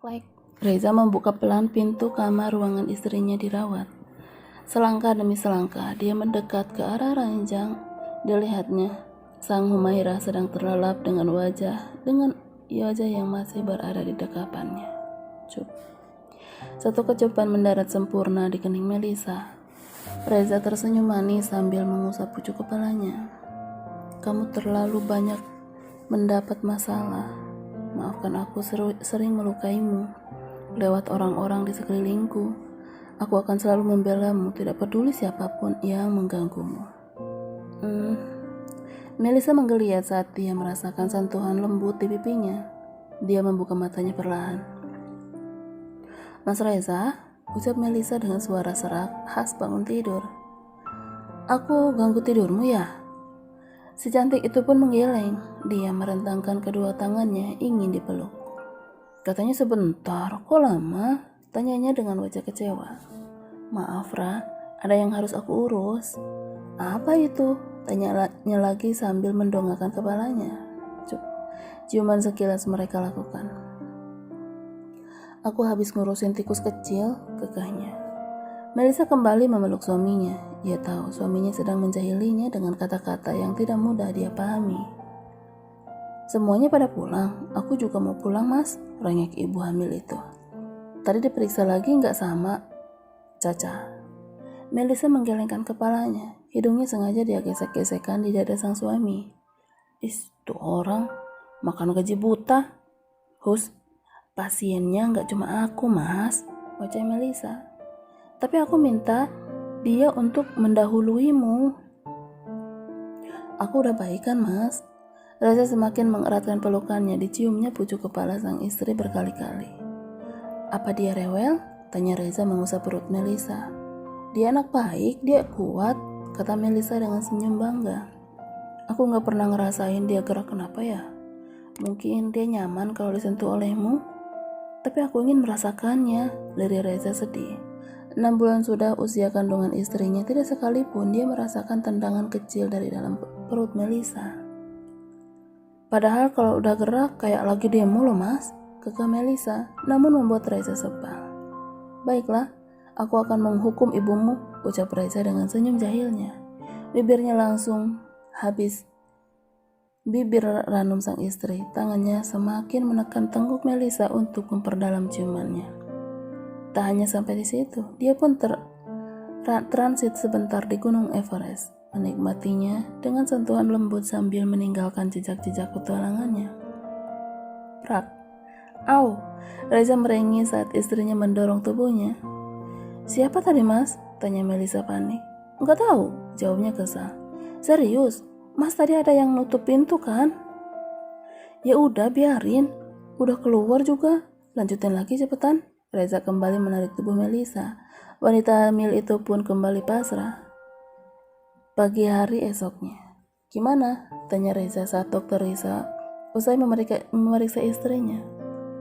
Klek. Reza membuka pelan pintu kamar ruangan istrinya dirawat. Selangkah demi selangkah, dia mendekat ke arah ranjang. Dilihatnya, sang Humairah sedang terlelap dengan wajah yang masih berada di dekapannya. Cup. Satu kecupan mendarat sempurna di kening Melisa. Reza tersenyum manis sambil mengusap pucuk kepalanya. Kamu terlalu banyak mendapat masalah. Maafkan aku sering melukaimu. Lewat orang-orang di sekelilingku, aku akan selalu membelamu, tidak peduli siapapun yang mengganggumu. Melisa menggeliat saat dia merasakan sentuhan lembut di pipinya. Dia membuka matanya perlahan. Mas Reza, ucap Melisa dengan suara serak khas bangun tidur. Aku ganggu tidurmu ya? Si cantik itu pun menggeleng. Dia merentangkan kedua tangannya ingin dipeluk. Katanya sebentar, kok lama? Tanyanya dengan wajah kecewa. Maaf Ra, ada yang harus aku urus. Apa itu? Tanyanya lagi sambil mendongakkan kepalanya. Ciuman sekilas mereka lakukan. Aku habis ngurusin tikus kecil, kekahnya. Melisa kembali memeluk suaminya. Ia tahu suaminya sedang menjahilinya dengan kata-kata yang tidak mudah dia pahami. Semuanya pada pulang, aku juga mau pulang mas, rengek ibu hamil itu. Tadi diperiksa lagi nggak sama, Caca. Melisa menggelengkan kepalanya, hidungnya sengaja dia gesek-gesekkan di dada sang suami. Tuh orang, makan gaji buta. Hus, pasiennya nggak cuma aku mas, wajah Melisa. Tapi aku minta dia untuk mendahuluimu. Aku udah baik kan mas? Reza semakin mengeratkan pelukannya, diciumnya pucuk kepala sang istri berkali-kali. Apa dia rewel? Tanya Reza mengusap perut Melisa. Dia anak baik, dia kuat, kata Melisa dengan senyum bangga. Aku gak pernah ngerasain dia gerak kenapa ya? Mungkin dia nyaman kalau disentuh olehmu? Tapi aku ingin merasakannya, lirik Reza sedih. 6 bulan sudah usia kandungan istrinya, tidak sekalipun dia merasakan tendangan kecil dari dalam perut Melisa. Padahal kalau udah gerak kayak lagi demo loh mas, kekeh Melisa, namun membuat Reza sebal. Baiklah, aku akan menghukum ibumu, ucap Reza dengan senyum jahilnya. Bibirnya langsung habis bibir ranum sang istri, tangannya semakin menekan tengkuk Melisa untuk memperdalam ciumannya. Tak hanya sampai di situ, dia pun transit sebentar di Gunung Everest, menikmatinya dengan sentuhan lembut sambil meninggalkan jejak-jejak petualangannya. Prak, au, Reza merengek saat istrinya mendorong tubuhnya. Siapa tadi mas? Tanya Melisa panik. Enggak tahu, jawabnya kesal. Serius, mas tadi ada yang nutup pintu kan? Ya udah biarin, udah keluar juga, lanjutin lagi cepetan. Reza kembali menarik tubuh Melisa. Wanita hamil itu pun kembali pasrah. Pagi hari esoknya. Gimana? Tanya Reza saat dokter Risa usai memeriksa istrinya.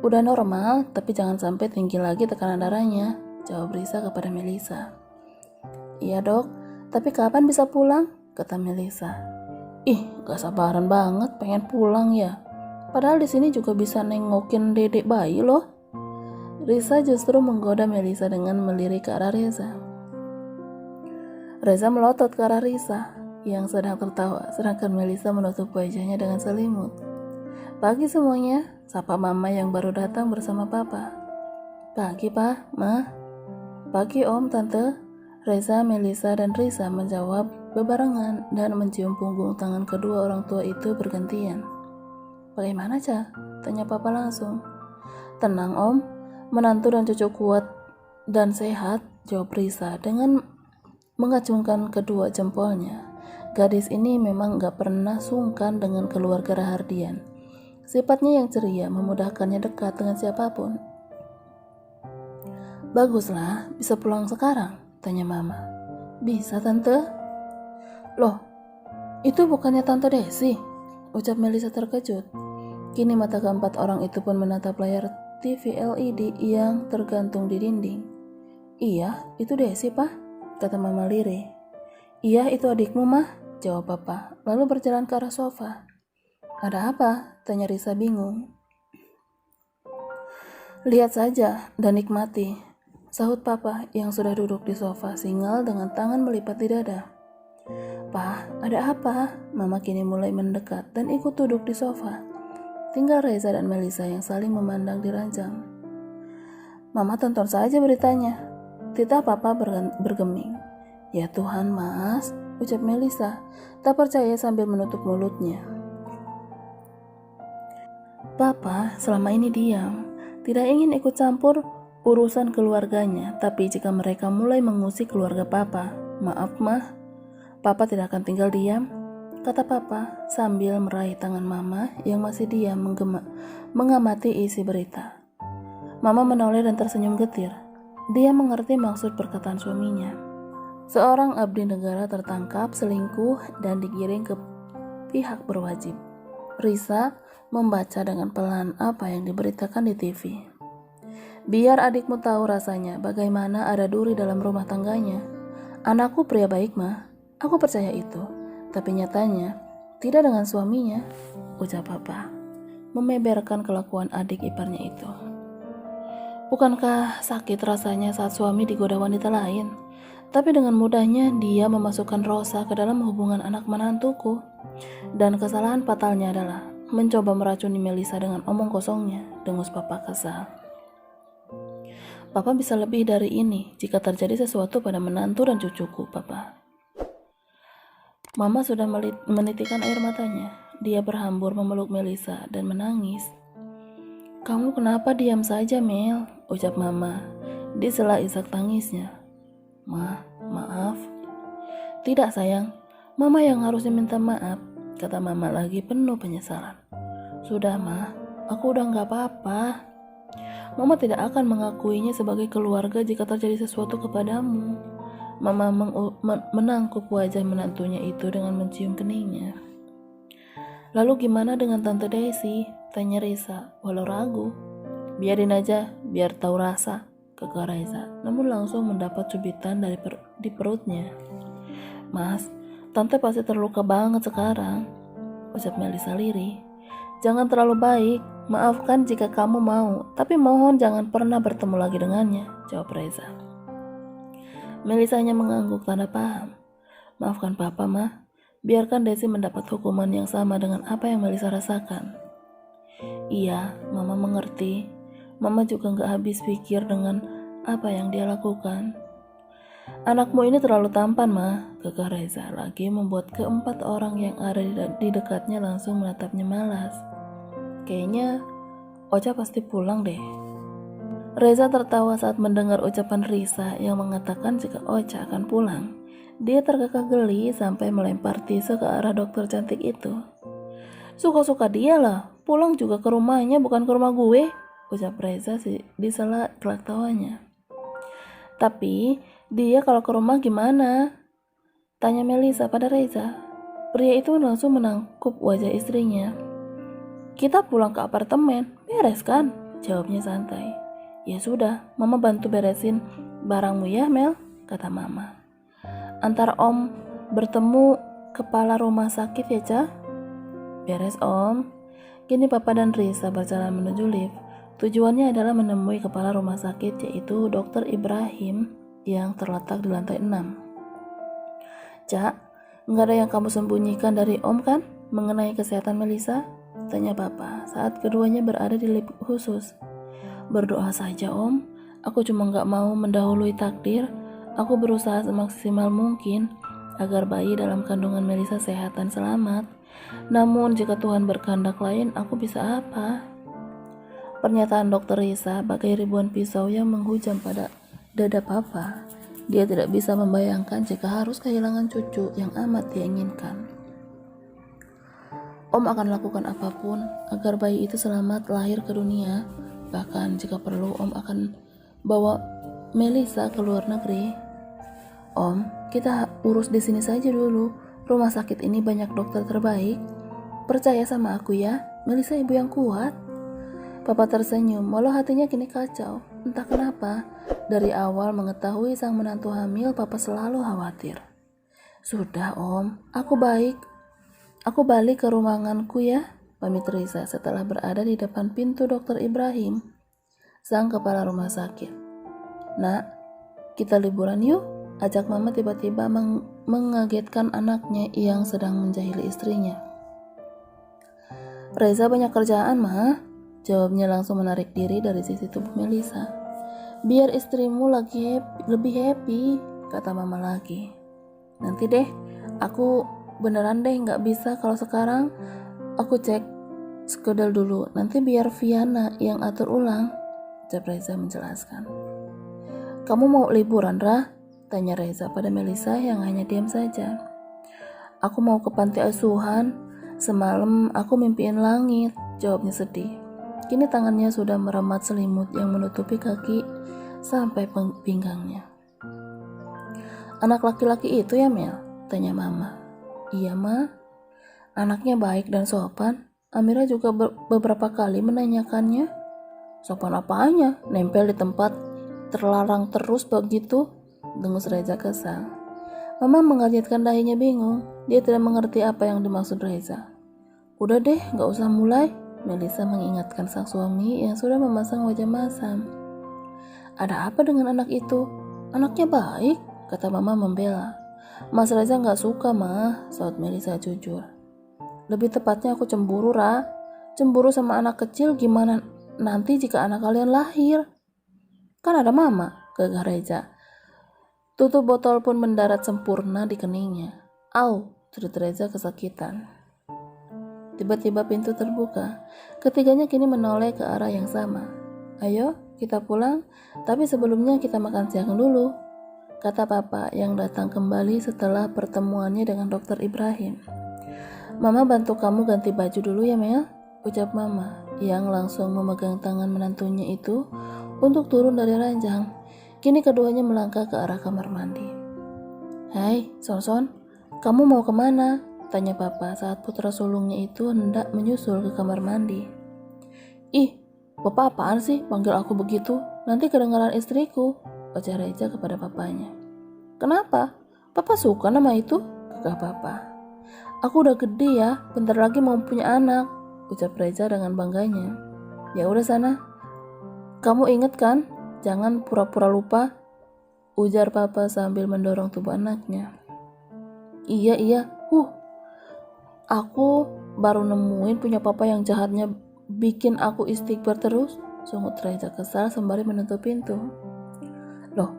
Udah normal, tapi jangan sampai tinggi lagi tekanan darahnya, jawab Risa kepada Melisa. Iya dok, tapi kapan bisa pulang? Kata Melisa. Gak sabaran banget pengen pulang ya. Padahal di sini juga bisa nengokin dedek bayi loh. Risa justru menggoda Melisa dengan melirik ke arah Reza. Reza melotot ke arah Risa yang sedang tertawa, sedangkan Melisa menutup wajahnya dengan selimut. Pagi semuanya, sapa mama yang baru datang bersama papa. Pagi pak, ma. Pagi om, tante. Reza, Melisa, dan Risa menjawab bebarengan dan mencium punggung tangan kedua orang tua itu bergantian. Bagaimana Ca? Tanya papa langsung. Tenang om, menantu dan cucu kuat dan sehat, jawab Risa dengan mengacungkan kedua jempolnya. Gadis ini memang gak pernah sungkan dengan keluarga Rahardian. Sifatnya yang ceria memudahkannya dekat dengan siapapun. Baguslah, bisa pulang sekarang, tanya mama. Bisa tante. Loh, itu bukannya tante Desi, ucap Melisa terkejut. Kini mata keempat orang itu pun menatap layar TV LED yang tergantung di dinding. Iya, itu Desi, Pak, kata Mama lirih. Iya, itu adikmu, Mah, jawab Papa, lalu berjalan ke arah sofa. Ada apa? Tanya Risa bingung. Lihat saja dan nikmati, sahut papa yang sudah duduk di sofa singal dengan tangan melipat di dada. "Pah, ada apa?" Mama kini mulai mendekat dan ikut duduk di sofa. Tinggal Reza dan Melisa yang saling memandang di ranjang. "Mama tonton saja beritanya," titah papa bergeming. "Ya Tuhan, Mas," ucap Melisa, tak percaya sambil menutup mulutnya. Papa selama ini diam, tidak ingin ikut campur urusan keluarganya, tapi jika mereka mulai mengusik keluarga papa, "Maaf mah, papa tidak akan tinggal diam," kata papa sambil meraih tangan mama yang masih diam mengamati isi berita. Mama menoleh dan tersenyum getir. Dia mengerti maksud perkataan suaminya. Seorang abdi negara tertangkap selingkuh dan digiring ke pihak berwajib. Risa membaca dengan pelan apa yang diberitakan di TV. "Biar adikmu tahu rasanya bagaimana ada duri dalam rumah tangganya. Anakku pria baik mah, aku percaya itu. Tapi nyatanya tidak dengan suaminya," ucap papa, membeberkan kelakuan adik iparnya itu. "Bukankah sakit rasanya saat suami digoda wanita lain? Tapi dengan mudahnya dia memasukkan Rosa ke dalam hubungan anak menantuku. Dan kesalahan fatalnya adalah mencoba meracuni Melisa dengan omong kosongnya," dengus papa kesal. "Papa bisa lebih dari ini jika terjadi sesuatu pada menantu dan cucuku, papa." Mama sudah menitikkan air matanya. Dia berhambur memeluk Melisa dan menangis. "Kamu kenapa diam saja, Mel?" ucap mama di sela isak tangisnya. Maaf." "Tidak sayang, mama yang harusnya minta maaf," kata mama lagi penuh penyesalan. "Sudah Ma, aku udah gak apa-apa. Mama tidak akan mengakuinya sebagai keluarga jika terjadi sesuatu kepadamu." Mama menangkup wajah menantunya itu dengan mencium keningnya. "Lalu gimana dengan Tante Desi?" tanya Risa walau ragu. "Biarin aja, biar tahu rasa," kekeh Reza, namun langsung mendapat cubitan di perutnya. "Mas, Tante pasti terluka banget sekarang," ucap Melisa lirih. "Jangan terlalu baik, maafkan jika kamu mau, tapi mohon jangan pernah bertemu lagi dengannya," jawab Reza. Melisa hanya mengangguk tanda paham. "Maafkan papa, Ma. Biarkan Desi mendapat hukuman yang sama dengan apa yang Melisa rasakan." "Iya, Mama mengerti. Mama juga gak habis pikir dengan apa yang dia lakukan." "Anakmu ini terlalu tampan, Ma," kekeh Reza lagi membuat keempat orang yang ada di dekatnya langsung menatapnya malas. "Kayaknya Ocha pasti pulang deh." Reza tertawa saat mendengar ucapan Risa yang mengatakan jika Ocha akan pulang. Dia terkekeh geli sampai melempar tisu ke arah dokter cantik itu. "Suka-suka dia lah, pulang juga ke rumahnya bukan ke rumah gue," ucap Reza di sela kelak tawanya. "Tapi dia kalau ke rumah gimana?" tanya Melisa pada Reza. Pria itu langsung menangkup wajah istrinya. "Kita pulang ke apartemen, beres kan?" jawabnya santai. "Ya sudah, Mama bantu beresin barangmu ya, Mel," kata Mama. "Antar Om bertemu kepala rumah sakit ya, Ca?" "Beres, Om." Kini Papa dan Risa berjalan menuju lift. Tujuannya adalah menemui kepala rumah sakit, yaitu Dr. Ibrahim yang terletak di lantai 6. "Ca, nggak ada yang kamu sembunyikan dari Om kan mengenai kesehatan Melisa?" tanya Papa saat keduanya berada di lift khusus. "Berdoa saja, Om. Aku cuma gak mau mendahului takdir. Aku berusaha semaksimal mungkin agar bayi dalam kandungan Melisa sehat dan selamat. Namun jika Tuhan berkehendak lain, aku bisa apa?" Pernyataan Dokter Risa bagai ribuan pisau yang menghujam pada dada Papa. Dia tidak bisa membayangkan jika harus kehilangan cucu yang amat dia inginkan. "Om akan lakukan apapun agar bayi itu selamat lahir ke dunia. Bahkan jika perlu Om akan bawa Melisa ke luar negeri." "Om, kita urus di sini saja dulu. Rumah sakit ini banyak dokter terbaik. Percaya sama aku ya, Melisa ibu yang kuat." Papa tersenyum, walau hatinya kini kacau. Entah kenapa, dari awal mengetahui sang menantu hamil, Papa selalu khawatir. "Sudah, Om, aku baik. Aku balik ke ruanganku ya," pamit Risa setelah berada di depan pintu Dokter Ibrahim. sang kepala rumah sakit. "Nak, kita liburan yuk," ajak mama tiba-tiba mengagetkan anaknya yang sedang menjahili istrinya. "Reza banyak kerjaan, Ma," jawabnya langsung menarik diri dari sisi tubuh Melisa. "Biar istrimu lebih happy," kata mama lagi. "Nanti deh, aku beneran deh nggak bisa kalau sekarang. Aku cek skedul dulu, nanti biar Viana yang atur ulang," ucap Reza menjelaskan. "Kamu mau liburan, Rah?" tanya Reza pada Melisa yang hanya diam saja. "Aku mau ke panti asuhan. Semalam aku mimpiin langit," jawabnya sedih. Kini tangannya sudah meremat selimut yang menutupi kaki sampai pinggangnya. "Anak laki-laki itu ya, Mel?" tanya mama. "Iya, Ma. Anaknya baik dan sopan. Amira juga beberapa kali menanyakannya." "Sopan apanya? Nempel di tempat terlarang terus begitu," dengus Reza kesal. Mama mengernyitkan dahinya bingung. Dia tidak mengerti apa yang dimaksud Reza. "Udah deh, gak usah mulai," Melisa mengingatkan sang suami yang sudah memasang wajah masam. "Ada apa dengan anak itu? Anaknya baik," kata mama membela. "Mas Reza gak suka, Ma," saut Melisa jujur. "Lebih tepatnya aku cemburu, Ra. Cemburu sama anak kecil. Gimana nanti jika anak kalian lahir? Kan ada mama," gagah Reza. Tutup botol pun mendarat sempurna di keningnya. "Au," jerit Reza kesakitan. Tiba-tiba pintu terbuka. Ketiganya kini menoleh ke arah yang sama. "Ayo, kita pulang, tapi sebelumnya kita makan siang dulu," kata papa yang datang kembali setelah pertemuannya dengan Dokter Ibrahim. "Mama bantu kamu ganti baju dulu ya, Mel," ucap mama yang langsung memegang tangan menantunya itu untuk turun dari ranjang. Kini keduanya melangkah ke arah kamar mandi. "Hai, Son, kamu mau kemana?" tanya papa saat putra sulungnya itu hendak menyusul ke kamar mandi. "Ih, papa apaan sih panggil aku begitu? Nanti kedengaran istriku," ucap Reza kepada papanya. "Kenapa? Papa suka nama itu?" gagah papa. "Aku udah gede ya, bentar lagi mau punya anak," ucap Reza dengan bangganya. "Ya udah sana. Kamu inget kan? Jangan pura-pura lupa," ujar papa sambil mendorong tubuh anaknya. Iya, aku baru nemuin punya papa yang jahatnya bikin aku istighfar terus," sungut Reza kesal sembari menutup pintu. "Loh,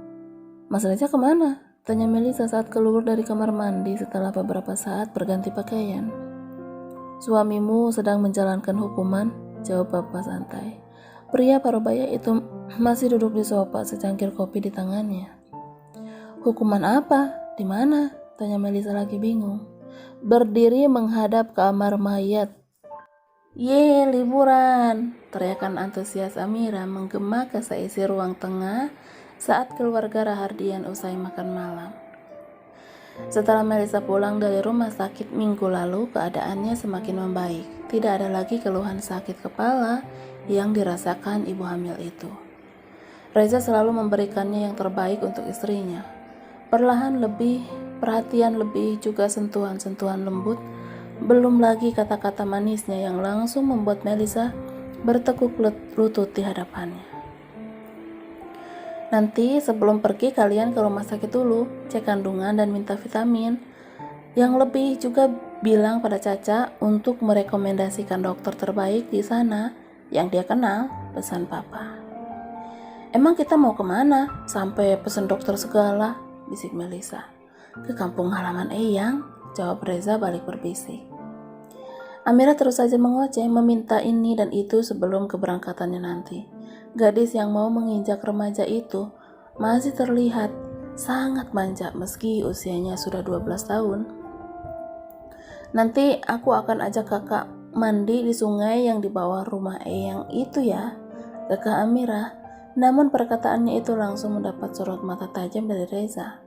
Mas Reza kemana?" tanya Melisa saat keluar dari kamar mandi setelah beberapa saat berganti pakaian. "Suamimu sedang menjalankan hukuman," jawab papa santai. Pria parubaya itu masih duduk di sofa secangkir kopi di tangannya. "Hukuman apa? Di mana?" tanya Melisa lagi bingung. "Berdiri menghadap kamar mayat." "Ye, liburan!" teriakan antusias Amira menggema ke seisi ruang tengah saat keluarga Rahardian usai makan malam. Setelah Melisa pulang dari rumah sakit minggu lalu, keadaannya semakin membaik. Tidak ada lagi keluhan sakit kepala yang dirasakan ibu hamil itu. Reza selalu memberikannya yang terbaik untuk istrinya. Perlahan lebih, perhatian lebih, juga sentuhan-sentuhan lembut. Belum lagi kata-kata manisnya yang langsung membuat Melisa bertekuk lutut di hadapannya. "Nanti sebelum pergi kalian ke rumah sakit dulu, cek kandungan dan minta vitamin. Yang lebih juga bilang pada Caca untuk merekomendasikan dokter terbaik di sana yang dia kenal," pesan papa. "Emang kita mau kemana? Sampai pesen dokter segala," bisik Melisa. "Ke kampung halaman Eyang," jawab Reza balik berbisik. Amira terus saja mengoceh, meminta ini dan itu sebelum keberangkatannya nanti. Gadis yang mau menginjak remaja itu masih terlihat sangat manja meski usianya sudah 12 tahun. "Nanti aku akan ajak kakak mandi di sungai yang di bawah rumah Eyang itu ya," gagah Amira. Namun perkataannya itu langsung mendapat sorot mata tajam dari Reza.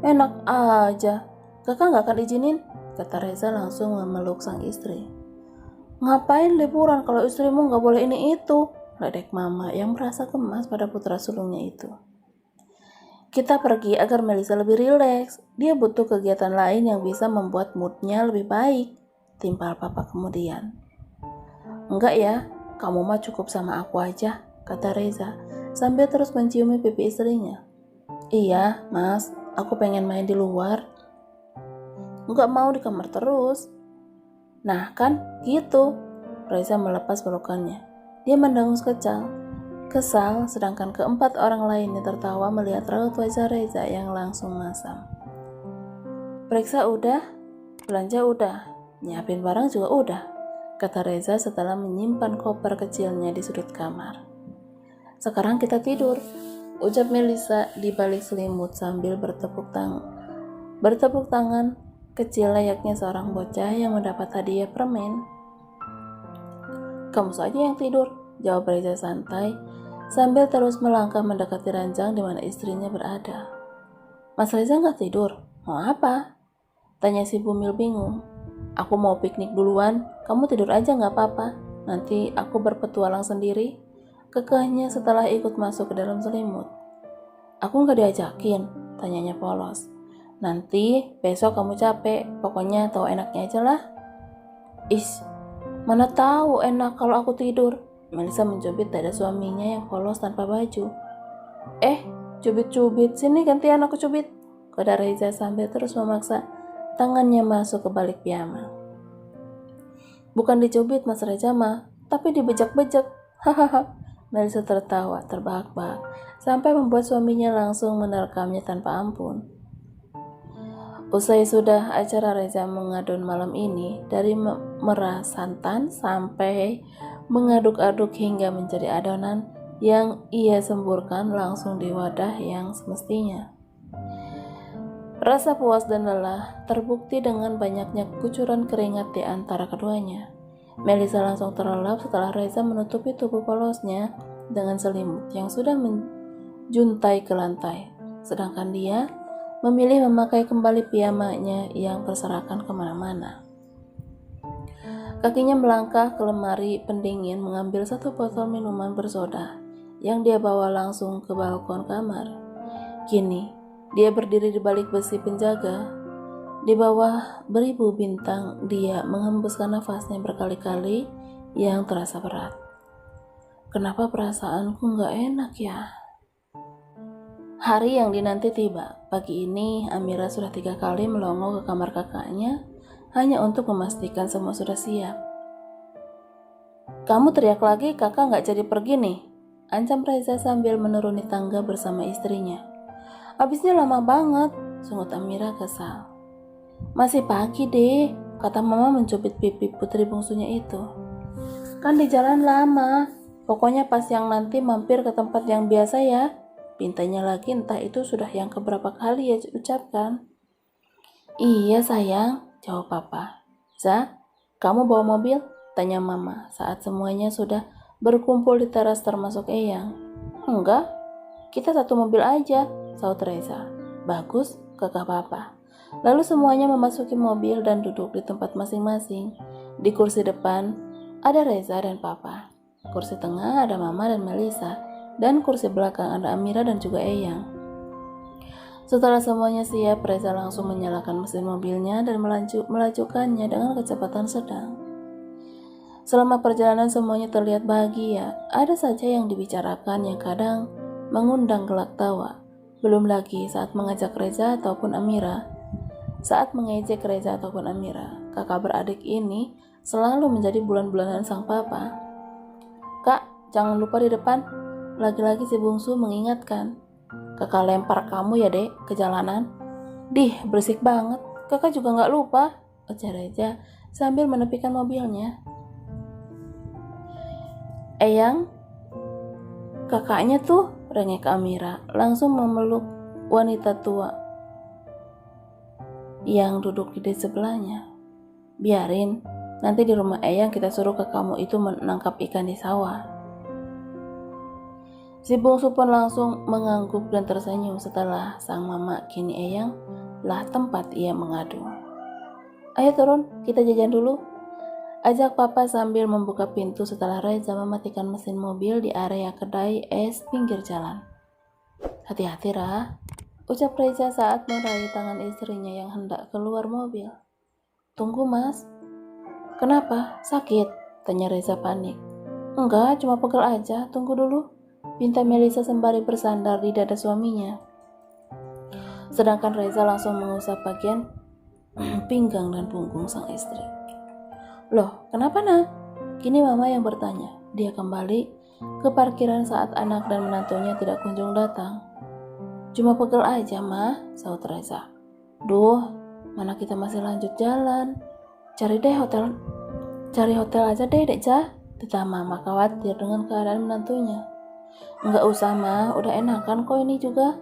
"Enak aja, kakak gak akan izinin," kata Reza langsung memeluk sang istri. "Ngapain liburan kalau istrimu gak boleh ini itu?" ledek mama yang merasa gemas pada putra sulungnya itu. "Kita pergi agar Melisa lebih rileks. Dia butuh kegiatan lain yang bisa membuat moodnya lebih baik," timpal papa kemudian. "Enggak ya, kamu mah cukup sama aku aja," kata Reza, sambil terus menciumi pipi istrinya. Iya, Mas, aku pengen main di luar. Nggak mau di kamar terus. Nah kan, gitu. Reza melepas pelukannya. Dia mendengus kesal, sedangkan keempat orang lainnya tertawa melihat raut wajah Reza yang langsung masam. Periksa udah, belanja udah, nyiapin barang juga udah, kata Reza setelah menyimpan koper kecilnya di sudut kamar. Sekarang kita tidur, ucap Melisa di balik selimut sambil bertepuk tangan kecil layaknya seorang bocah yang mendapat hadiah permen. Kamu saja yang tidur, jawab Reza santai sambil terus melangkah mendekati ranjang di mana istrinya berada. Mas Reza nggak tidur, mau apa? Tanya si Bumil bingung. Aku mau piknik duluan, kamu tidur aja nggak apa-apa. Nanti aku berpetualang sendiri, kekehnya setelah ikut masuk ke dalam selimut. Aku nggak diajakin, tanyanya polos. Nanti besok kamu capek, pokoknya tahu enaknya aja lah. Mana tahu enak kalau aku tidur. Melisa mencubit dada suaminya yang polos tanpa baju. Cubit-cubit, sini gantian aku cubit, kata Reza sambil terus memaksa tangannya masuk ke balik piyama. Bukan dicubit Mas Reza mah, tapi dibejak-bejak. Hahaha. Melisa tertawa terbahak-bahak sampai membuat suaminya langsung menerkamnya tanpa ampun. Usai sudah acara Reza mengadun malam ini, dari merah santan sampai mengaduk-aduk hingga menjadi adonan yang ia semburkan langsung di wadah yang semestinya. Rasa puas dan lelah terbukti dengan banyaknya kucuran keringat di antara keduanya. Melisa langsung terlelap setelah Reza menutupi tubuh polosnya dengan selimut yang sudah menjuntai ke lantai, sedangkan dia memilih memakai kembali piyamanya yang berserakan kemana-mana. Kakinya melangkah ke lemari pendingin mengambil satu botol minuman bersoda yang dia bawa langsung ke balkon kamar. Kini, dia berdiri di balik besi penjaga. Di bawah beribu bintang, dia menghembuskan nafasnya berkali-kali yang terasa berat. Kenapa perasaanku gak enak ya? Hari yang dinanti tiba. Pagi ini, Amira sudah 3 kali melongo ke kamar kakaknya hanya untuk memastikan semua sudah siap. Kamu teriak lagi, kakak gak jadi pergi nih, ancam Reza sambil menuruni tangga bersama istrinya. Abisnya lama banget, sungut Amira kesal. Masih pagi deh, kata mama mencubit pipi putri bungsunya itu. Kan di jalan lama, pokoknya pas yang nanti mampir ke tempat yang biasa ya. Pintanya lagi entah itu sudah yang keberapa kali ya ucapkan. Iya sayang, jawab papa. Za, kamu bawa mobil? Tanya mama saat semuanya sudah berkumpul di teras termasuk Eyang. Enggak, kita satu mobil aja, saut Reza. Bagus, kata papa. Lalu semuanya memasuki mobil dan duduk di tempat masing-masing. Di kursi depan ada Reza dan papa. Kursi tengah ada mama dan Melisa. Dan kursi belakang ada Amira dan juga Eyang. Setelah semuanya siap, Reza langsung menyalakan mesin mobilnya dan melajukannya dengan kecepatan sedang. Selama perjalanan semuanya terlihat bahagia. Ada saja yang dibicarakan yang kadang mengundang gelak tawa. Belum lagi saat mengejek Reza ataupun Amira. Kakak beradik ini selalu menjadi bulan-bulanan sang papa. Kak, jangan lupa di depan. Lagi-lagi si bungsu mengingatkan. Kakak lempar kamu ya dek ke jalanan. Dih, berisik banget. Kakak juga gak lupa, ujar Reza sambil menepikan mobilnya. Eyang, kakaknya tuh, rengek Amira, langsung memeluk wanita tua yang duduk di sebelahnya. Biarin, nanti di rumah Eyang kita suruh ke kamu itu menangkap ikan di sawah. Si bungsu pun langsung mengangguk dan tersenyum setelah sang mama kini Eyang lah tempat ia mengadu. Ayo turun, kita jajan dulu, ajak papa sambil membuka pintu setelah Reza mematikan mesin mobil di area kedai es pinggir jalan. Hati-hati Ra, ucap Reza saat meraih tangan istrinya yang hendak keluar mobil. Tunggu mas. Kenapa? Sakit? Tanya Reza panik. Enggak, cuma pegel aja, tunggu dulu, pinta Melisa sembari bersandar di dada suaminya. Sedangkan Reza langsung mengusap bagian pinggang dan punggung sang istri. Loh, kenapa nak? Kini mama yang bertanya. Dia kembali ke parkiran saat anak dan menantunya tidak kunjung datang. Cuma pegel aja mah, sahut Reza. Duh, mana kita masih lanjut jalan. Cari hotel aja deh Dek Jah. Tetap mama khawatir dengan keadaan menantunya. Enggak usah mah, udah enakan kok ini juga.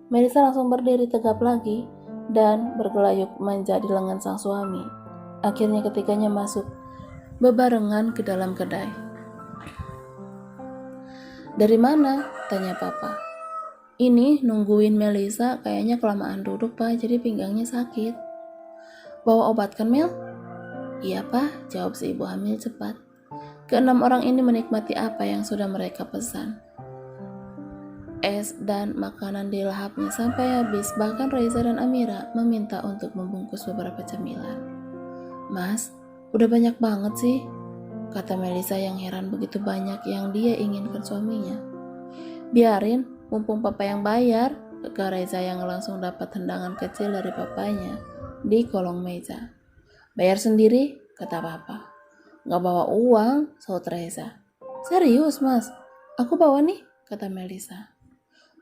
Melisa langsung berdiri tegap lagi dan bergelayut menjadi lengan sang suami. Akhirnya ketiganya masuk bebarengan ke dalam kedai. Dari mana? Tanya papa. Ini nungguin Melisa kayaknya kelamaan duduk pak, jadi pinggangnya sakit. Bawa obat kan Mel? Iya pak, jawab si ibu hamil cepat. Keenam orang ini menikmati apa yang sudah mereka pesan. Es dan makanan dilahapnya sampai habis, bahkan Reza dan Amira meminta untuk membungkus beberapa cemilan. Mas, udah banyak banget sih, kata Melisa yang heran begitu banyak yang dia inginkan suaminya. Biarin, mumpung papa yang bayar, kata Reza yang langsung dapat tendangan kecil dari papanya di kolong meja. Bayar sendiri, kata papa. Gak bawa uang, sahut Reza. Serius mas, aku bawa nih, kata Melisa.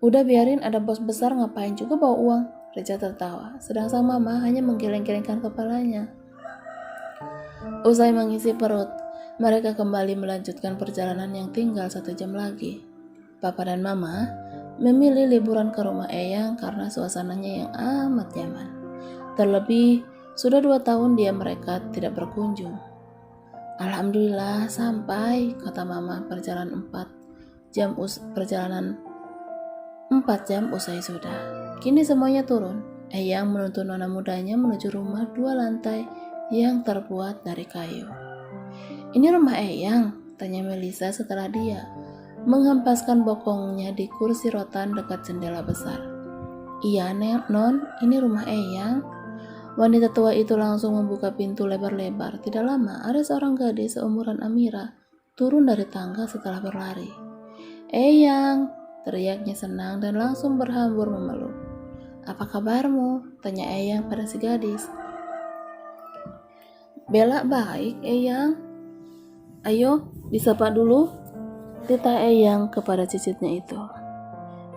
Udah biarin, ada bos besar ngapain juga bawa uang, Reza tertawa, sedang sang mama hanya menggeleng-gelengkan kepalanya. Usai mengisi perut, mereka kembali melanjutkan perjalanan yang tinggal 1 jam lagi. Papa dan mama memilih liburan ke rumah Eyang karena suasananya yang amat nyaman. Terlebih, sudah 2 tahun mereka tidak berkunjung. Alhamdulillah sampai, kata mama. Perjalanan 4 jam usai sudah. Kini semuanya turun. Eyang menuntun nona mudanya menuju rumah 2 lantai yang terbuat dari kayu. Ini rumah Eyang? Tanya Melisa setelah dia menghempaskan bokongnya di kursi rotan dekat jendela besar. Iya non, ini rumah Eyang. Wanita tua itu langsung membuka pintu lebar-lebar. Tidak lama, ada seorang gadis seumuran Amira turun dari tangga setelah berlari. Eyang, teriaknya senang dan langsung berhambur memeluk. Apa kabarmu? Tanya Eyang pada si gadis. Bella baik, Eyang. Ayo, disapa dulu, titah Eyang kepada cicitnya itu.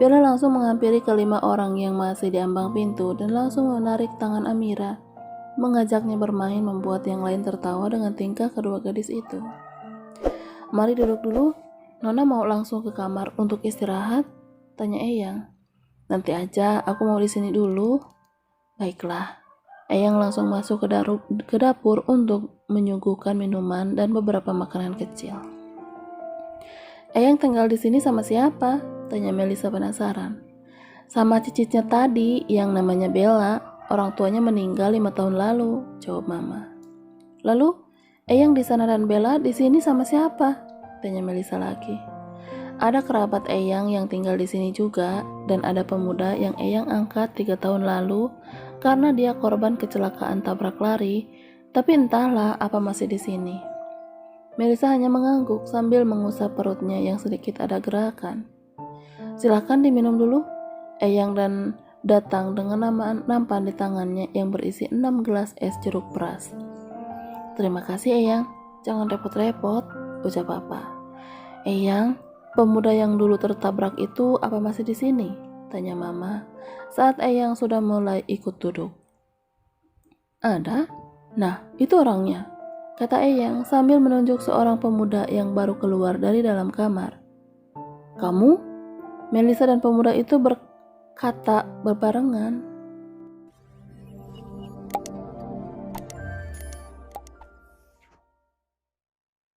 Bella langsung menghampiri kelima orang yang masih di ambang pintu dan langsung menarik tangan Amira, mengajaknya bermain, membuat yang lain tertawa dengan tingkah kedua gadis itu. Mari duduk dulu, Nona mau langsung ke kamar untuk istirahat? Tanya Eyang. Nanti aja, aku mau di sini dulu. Baiklah. Eyang langsung masuk ke dapur untuk menyuguhkan minuman dan beberapa makanan kecil. Eyang tinggal di sini sama siapa? Tanya Melisa penasaran. Sama cicitnya tadi yang namanya Bella. Orang tuanya meninggal 5 tahun lalu, jawab mama. Lalu, Eyang di sana dan Bella di sini sama siapa? Tanya Melisa lagi. Ada kerabat Eyang yang tinggal di sini juga, dan ada pemuda yang Eyang angkat 3 tahun lalu karena dia korban kecelakaan tabrak lari, tapi entahlah apa masih di sini. Melisa hanya mengangguk sambil mengusap perutnya yang sedikit ada gerakan. Silahkan diminum dulu. Eyang dan datang dengan nampan di tangannya yang berisi 6 gelas es jeruk peras. Terima kasih Eyang, jangan repot-repot, ucap papa. Eyang, pemuda yang dulu tertabrak itu apa masih di sini? Tanya mama saat Eyang sudah mulai ikut duduk. Ada? Nah, itu orangnya, kata Eyang sambil menunjuk seorang pemuda yang baru keluar dari dalam kamar. Kamu? Melisa dan pemuda itu berkata berbarengan.